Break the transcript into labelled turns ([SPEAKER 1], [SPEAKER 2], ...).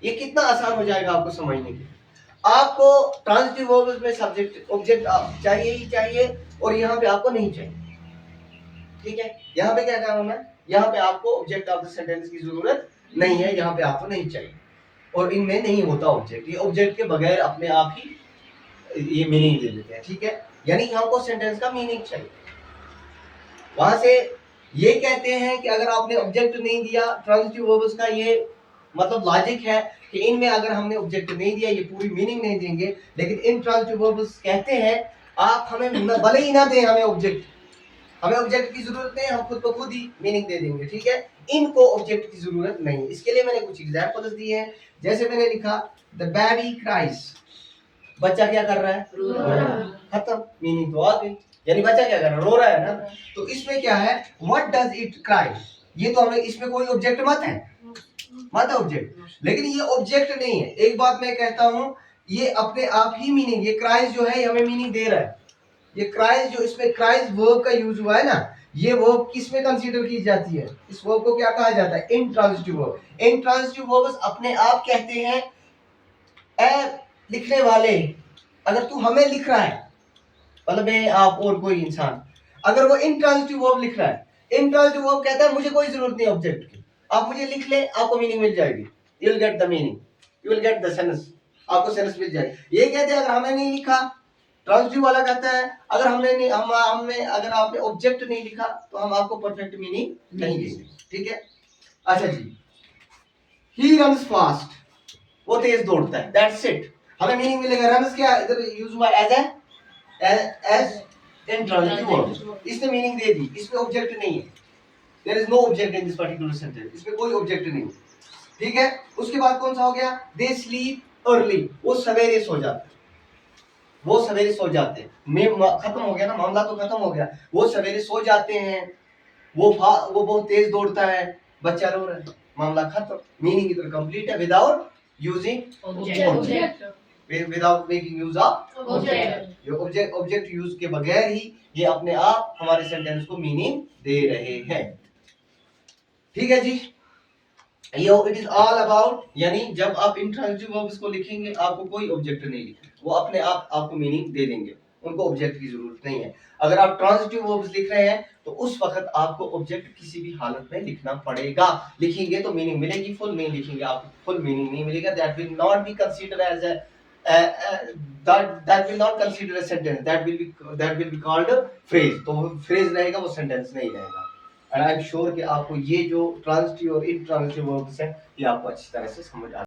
[SPEAKER 1] ये कितना आसान हो जाएगा आपको समझने के। आपको ट्रांजिटिव वर्ब्स में सब्जेक्ट ऑब्जेक्ट चाहिए ही चाहिए और यहाँ पे आपको नहीं चाहिए। ठीक है, यहाँ पे क्या काम है, यहाँ पे आपको ऑब्जेक्ट ऑफ द सेंटेंस की जरूरत नहीं है, यहाँ पे आपको नहीं चाहिए और इनमें नहीं होता ऑब्जेक्ट। ये ऑब्जेक्ट के बगैर अपने आप ही ये मीनिंग दे देते हैं। ठीक है, यानी हमको सेंटेंस का मीनिंग चाहिए। वहां से ये कहते हैं कि अगर आपने ऑब्जेक्ट नहीं दिया, ट्रांजिटिव वर्ब्स का ये मतलब लॉजिक है कि इनमें अगर हमने ऑब्जेक्ट नहीं दिया ये पूरी मीनिंग नहीं देंगे। लेकिन इन ट्रांजिटिव वर्ब्स कहते हैं आप हमें भले ही ना दें हमें ऑब्जेक्ट, हमें ऑब्जेक्ट की जरूरत नहीं, हम खुद को खुद ही मीनिंग दे देंगे। ठीक है, इनको ऑब्जेक्ट की जरूरत नहीं है। इसके लिए मैंने कुछ एग्जांपल्स दिए हैं, जैसे मैंने लिखा द बेबी क्राइज, बच्चा क्या कर रहा है, रो रहा है। खत्म, मीनिंग तो आ गई, यानी बच्चा क्या कर रहा है, रो रहा है ना। तो इसमें क्या है, व्हाट डज इट क्राई, ये तो हमें इसमें कोई ऑब्जेक्ट मत है, मत है ऑब्जेक्ट, लेकिन ये ऑब्जेक्ट नहीं है। एक बात मैं कहता हूं, ये अपने आप ही मीनिंग, ये क्राइज जो है ये हमें मीनिंग दे रहा है। ये क्राइज जो इसमें क्राइज वर्ब का यूज हुआ है ना, ये वर्ब किस में कंसीडर की जाती है, इस वर्ब को क्या कहा जाता है, इंट्रांजिटिव वर्ब। इंट्रांजिटिव वर्ब्स अपने आप कहते हैं ए लिखने वाले, अगर तू हमें लिख रहा है, मतलब मैं आप और कोई इंसान, अगर वो इंट्रांजिटिव वर्ब लिख रहा है, इंट्रांजिटिव वर्ब कहता है मुझे कोई जरूरत नहीं ऑब्जेक्ट की, आप मुझे लिख ले आपको मीनिंग मिल जाएगी, you will get the meaning, you will get the sense, आपको सेंस मिल जाएगी। ये कहते हैं अगर हमें नहीं लिखा, ट्रांजिटिव वाला कहता है अगर हमने नहीं हमने अगर आपने ऑब्जेक्ट नहीं लिखा तो हम आपको परफेक्ट मीनिंग नहीं देंगे। ठीक है, अच्छा जी, ही रन्स फास्ट, वो तेज दौड़ता है, दैट्स इट, हमें मीनिंग मिलेगा। रन्स क्या इधर यूज हुआ एज एज इंट्रांजिटिव वर्ब, इसने मीनिंग दे दी, इसमें ऑब्जेक्ट नहीं है, there is no object in this particular sentence, इसमें कोई ऑब्जेक्ट नहीं। ठीक है, उसके बाद कौन सा हो गया, दे स्लीप अर्ली, वो सवेरे सो जाते हैं, वो सवेरे सो जाते हैं, खत्म हो गया ना, मामला तो खत्म हो गया, वो सवेरे सो जाते हैं, वो बहुत तेज दौड़ता है, बच्चा रो रहा है, मामला खत्म, मीनिंग इधर कंप्लीट है without using object, without making use of object. ये ऑब्जेक्ट यूज के बगैर ही ये अपने आप हमारे सेंटेंस को मीनिंग दे रहे हैं। ठीक है जी, ये इट इज ऑल अबाउट, यानी जब आप इंट्रांजिटिव वर्ब्स को लिखेंगे आपको कोई ऑब्जेक्ट नहीं लिखना, वो अपने आप आपको मीनिंग दे देंगे, उनको ऑब्जेक्ट की जरूरत नहीं है। अगर आप ट्रांजिटिव वर्ब्स लिख रहे हैं तो उस वक्त आपको ऑब्जेक्ट किसी भी हालत में लिखना पड़ेगा, लिखेंगे तो मीनिंग मिलेगी, फुल नहीं लिखेंगे आपको फुल मीनिंग नहीं मिलेगा, that will not be considered as a that will not consider a sentence, that will be called a phrase, तो phrase रहेगा, वो sentence नहीं रहेगा। एंड आई एम श्योर कि आपको ये जो ट्रांजिटिव और इंट्रांजिटिव वर्ब्स हैं ये आपको अच्छी तरह से समझ आ